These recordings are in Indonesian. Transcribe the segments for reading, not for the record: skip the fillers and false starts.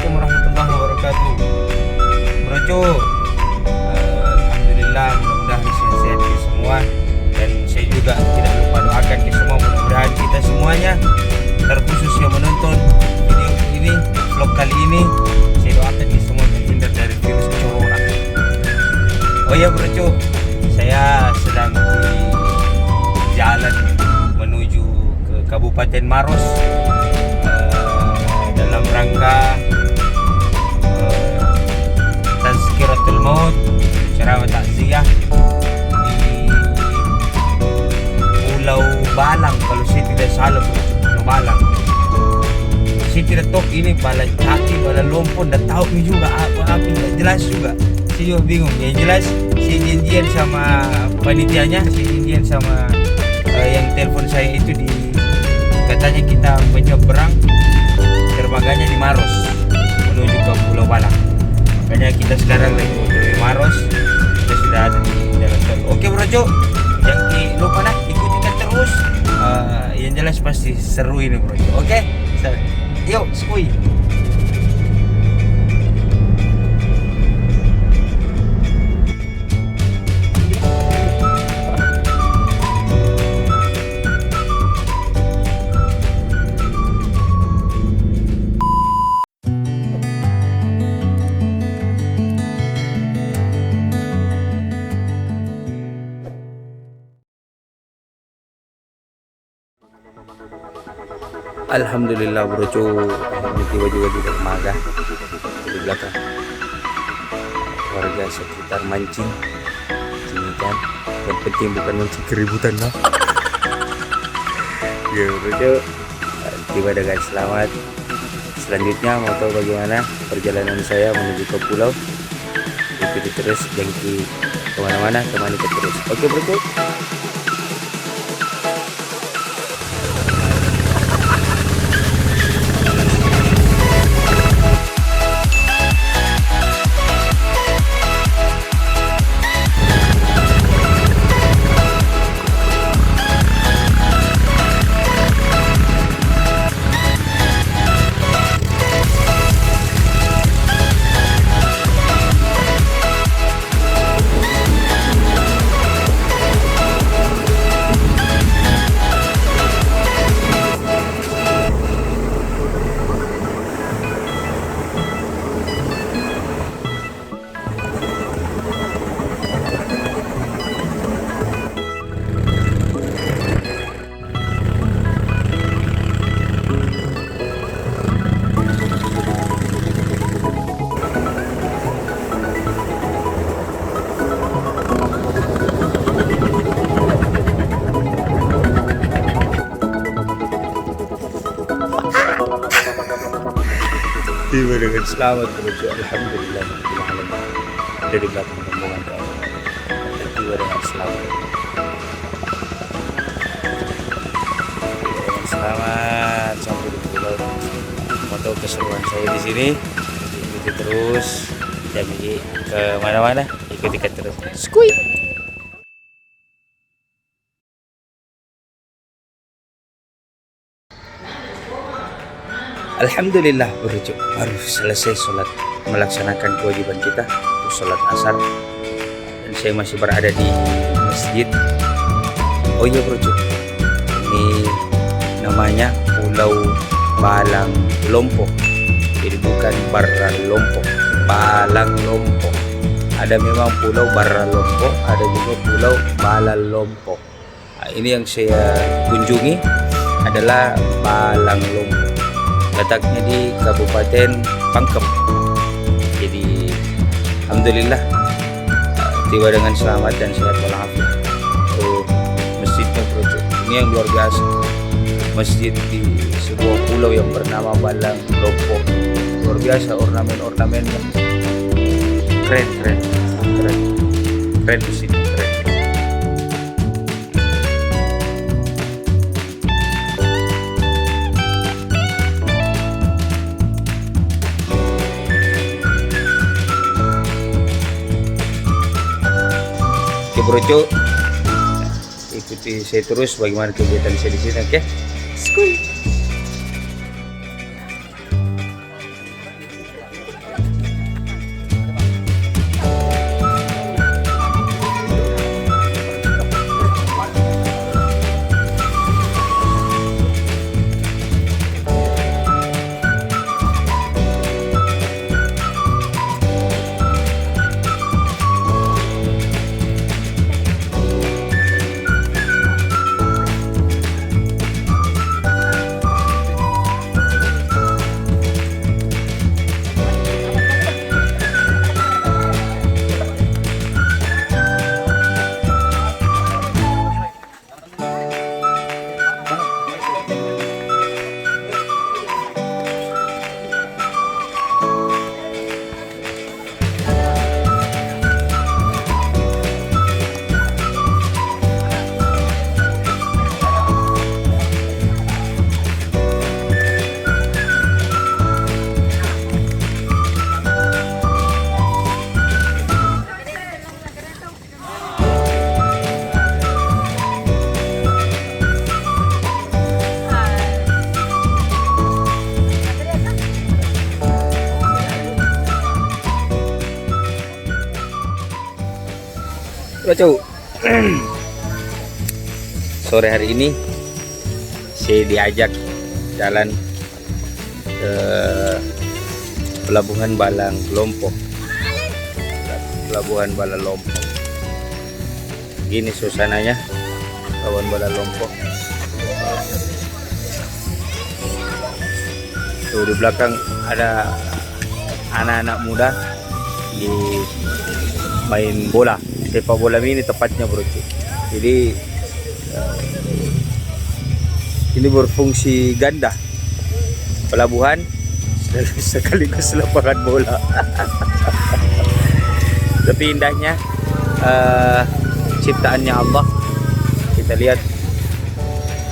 Assalamualaikum warahmatullahi wabarakatuh. Bro, alhamdulillah, mudah-mudahan sehat-sehat kita semua. Dan saya juga tidak lupa doakan ke semua, mudah-mudahan kita semuanya, terkhusus yang menonton video ini, vlog kali ini, saya doakan kita semua terhindar dari virus corona. Oh ya bro, saya sedang di jalan menuju ke Kabupaten Maros dalam rangka Tazkiratul Maut, ceramah takziah di Pulau Balang kalau saya tidak salah, Pulau Balang. Saya tidak tahu ini Balai Kaki, Balai Lompon, dan tahu juga apa tidak jelas juga. Saya juga bingung. Yang jelas saya janjian sama panitianya, saya janjian sama yang telepon saya itu katanya kita menyeberang dermaganya di Maros menuju ke Pulau Balang. Makanya kita sekarang lagi di Maros, kita sudah ada di jalan tol. Oke bro, jangan lupa ikuti terus. Yang jelas pasti seru ini bro. Oke, yuk skui. Alhamdulillah bro, ini tiba juga di dermaga di belakang. Warga sekitar mancing sini kan, yang penting bukan mancing keributan lah. Ya bro, tiba dengan selamat. Selanjutnya mau tahu bagaimana perjalanan saya menuju ke pulau, ikuti terus, jangki kemana-mana, temani terus. Oke bro. Tiba dengan selamat menuju alhamdulillah dari belakang rombongan kami. Tiba dengan selamat. Dengan selamat sampai di pulau. Mau tahu keseruan saya di sini? Ikuti terus. Jangan ke mana-mana. Ikuti terus. Skui. Alhamdulillah bro, baru selesai sholat, melaksanakan kewajiban kita, sholat asar, dan saya masih berada di masjid. Oh iya bro, ini namanya Pulau Balang Lompok, jadi bukan Barra Lompok, Balang Lompok. Ada memang Pulau Barra Lompok, ada juga Pulau Balang Lompok. Nah, ini yang saya kunjungi adalah Balang Lompok. Letaknya di Kabupaten Pangkep. Jadi alhamdulillah tiba dengan selamat dan sehat walafiat. Masjidnya bro, ini yang luar biasa. Masjid di sebuah pulau yang bernama Balang Lompok. Luar biasa ornamen-ornamennya. Keren masjidnya, keren. Oke bro, ikuti saya terus bagaimana kegiatan saya di sini, oke? Skuy. Bro, sore hari ini saya diajak jalan ke Pelabuhan Balang Lompok. Pelabuhan Balang Lompok. Gini suasananya Pelabuhan Balang Lompok. Tuh di belakang ada anak-anak muda di main bola, sepak bola mini tepatnya bro. Jadi ini berfungsi ganda, pelabuhan sekaligus lapangan bola. Tapi indahnya ciptaannya Allah. Kita lihat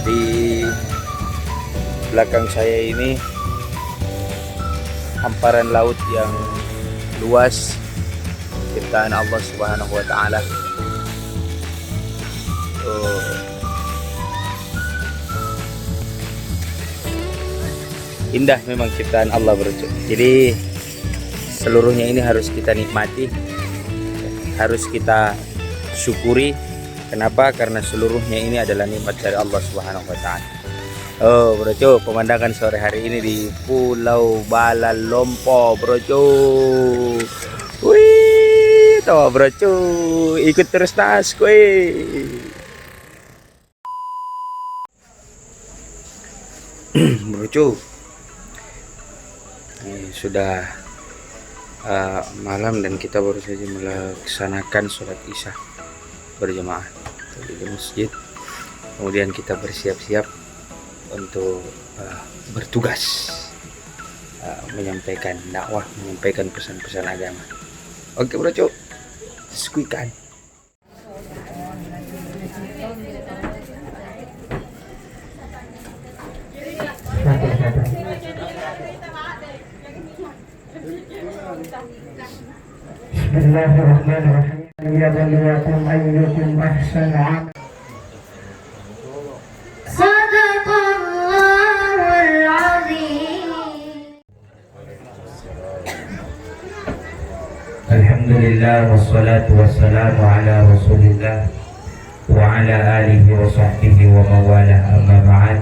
di belakang saya ini hamparan laut yang luas, ciptaan Allah Subhanahu wa taala. Indah memang ciptaan Allah bro. Jadi seluruhnya ini harus kita nikmati, harus kita syukuri. Kenapa? Karena seluruhnya ini adalah nikmat dari Allah Subhanahu wa taala. Oh bro, pemandangan sore hari ini di Pulau Balang Lompok bro. Wih, tuh bro, ikut terus tas kue. Bro, sudah malam dan kita baru saja melaksanakan sholat isya berjamaah di masjid. Kemudian kita bersiap-siap untuk bertugas menyampaikan dakwah, menyampaikan pesan-pesan agama. Oke bro, skuikan. Bismillahirrahmanirrahim. Liyabluwakum ayyukum ahsanu amala. Sadaqallahul azim. Alhamdulillah wassalatu wassalamu ala Rasulillah wa ala alihi wa sahbihi wa mawalah, amma ba'd.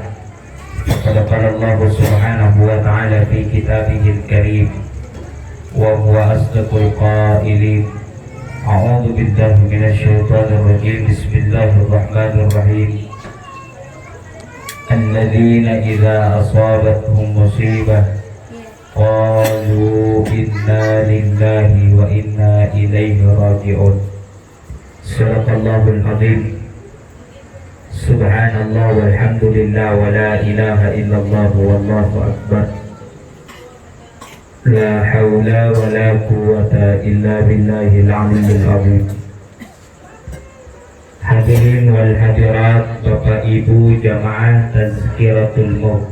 Qad qala Allah subhanahu wa ta'ala fi kitabihil karim wa huwa asdaqul qailin. A'udzu billahi minasy syaithanir rajim. Bismillahirrahmanirrahim. Alladzina idza asabatuhum musibah qalu inna lillahi wa inna ilaihi raji'un. Sadaqallahul azim. Subhanallah walhamdulillah wa la ilaha illallah wallahu akbar. La hawla wa la quwwata illa billahil aliyyil azim. Hadirin wal hadirat, Bapak Ibu jamaah Tazkiratul Maut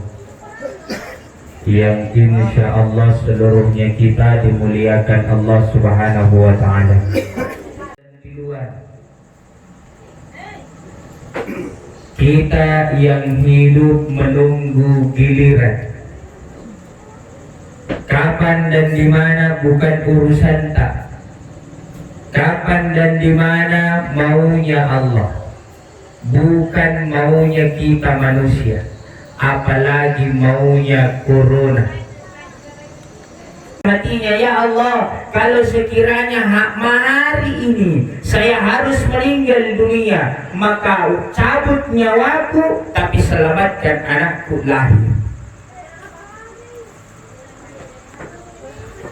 yang insya Allah seluruhnya kita dimuliakan Allah Subhanahu wa ta'ala. Di luar, kita yang hidup menunggu giliran. Kapan dan di mana bukan urusan tak. Kapan dan di mana maunya Allah, bukan maunya kita manusia, apalagi maunya corona. Matinya ya Allah, kalau sekiranya hari ini saya harus meninggal dunia, maka cabut nyawaku tapi selamatkan anakku lahir.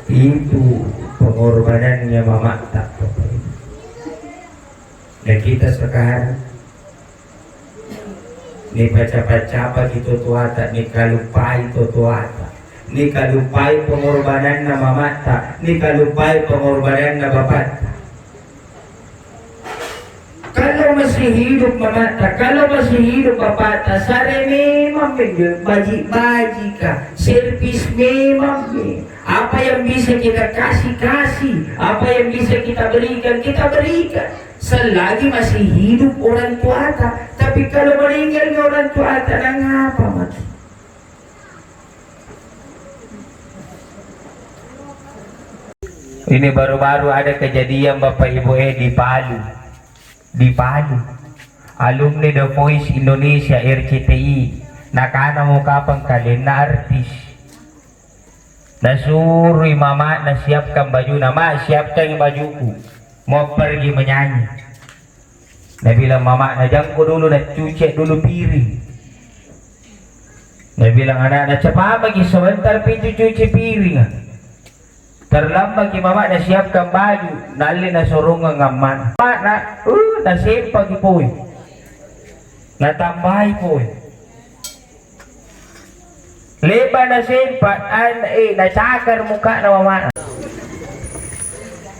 Itu pengorbanannya Mama tak. Dan kita sekarang ni baca-baca gitu tuata, ni kalupai itu tuata, ni kalupai pengorbanan na Mama, ni kalupai pengorbanan na Bapak. Kalau masih hidup Mama, kalau masih hidup Bapak, sare memang baji-baji kah, servis memang. Apa yang bisa kita kasih, apa yang bisa kita berikan, selagi masih hidup orang tua. Tapi kalau meninggal orang tua, ngapa mati? Ini baru-baru ada kejadian Bapak Ibu di Palu. di Palu. Alumni The Voice Indonesia RCTI. Nakana mo kapang kalin na artis. Nasuruh mama na siapkan baju nama, siapkan bajuku. Mau pergi menyanyi. Dia bilang mama na jangko dulu na cuci dulu piring. Dia bilang anak cepat bagi sebentar pintu cuci piring. Terlambat ki mama na siapkan baju, nali na surungan ngaman. Na sempa ki poy. Natambahay poy. Leba na sempa, nasakar muka na mama.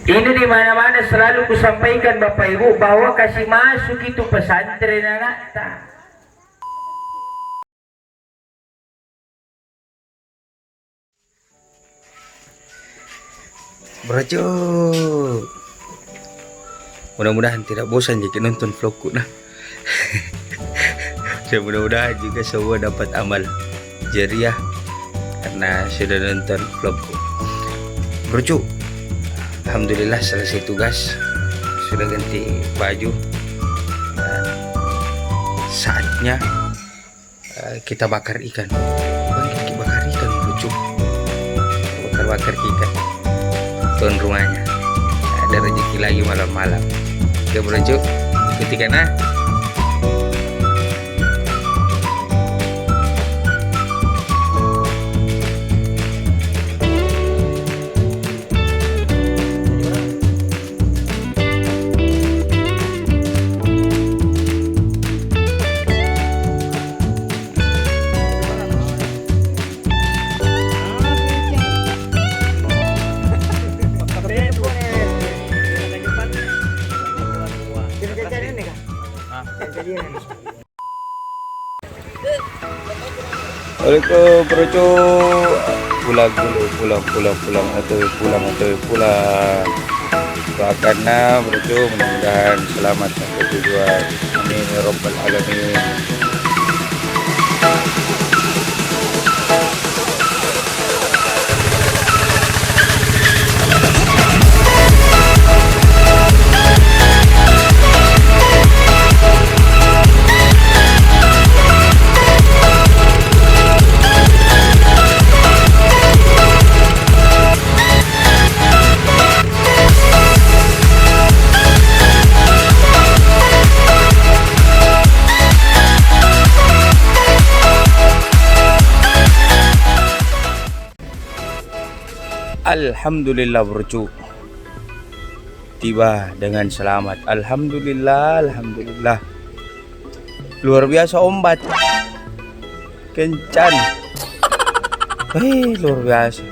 Ini di mana-mana selalu kusampaikan Bapak Ibu bahwa kasih masuk itu pesantren anak tak. Bro, mudah-mudahan tidak bosan jika nonton vlogku nah. Dan mudah-mudahan juga semua dapat amal jariah karena sudah nonton vlogku. Bro, alhamdulillah selesai tugas, sudah ganti baju dan saatnya kita bakar ikan. Kita bakar ikan, bro. Bakar ikan tuan rumahnya. Ada rezeki lagi malam-malam. Oke bro, ikuti kan. Assalamualaikum bro, pulang. Doakanlah bro, mudah-mudahan selamat sampai tujuan. Amin ya rabbal alamin. Alhamdulillah bro, tiba dengan selamat. Alhamdulillah. Luar biasa ombak, kencan. Luar biasa.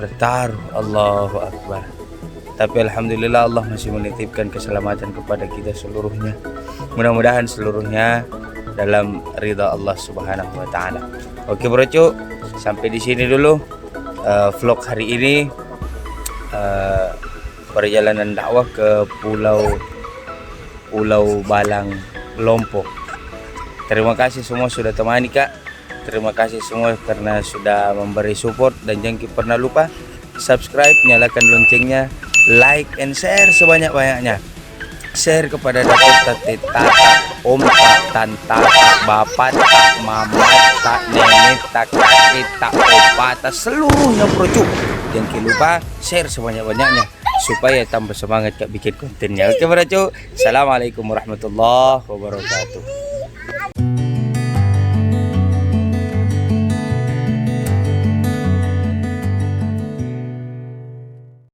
Bertaruh, Allahu Akbar. Tapi alhamdulillah Allah masih menitipkan keselamatan kepada kita seluruhnya. Mudah-mudahan seluruhnya dalam ridha Allah Subhanahu wa taala. Oke bro, sampai di sini dulu vlog hari ini, perjalanan dakwah ke Pulau Balang, Lombok. Terima kasih semua sudah temani Kak. Terima kasih semua karena sudah memberi support, dan jangan pernah lupa subscribe, nyalakan loncengnya, like and share sebanyak-banyaknya. Share kepada datuk, tate, tata, om, tak, tanta, tak, bapak, tak, mama, tak, nenek, tak, kakek, tak, opa, tak, seluruhnya bro. Jangan lupa share sebanyak-banyaknya supaya tambah semangat Kak bikin kontennya. Oke bro, Assalamualaikum warahmatullahi wabarakatuh.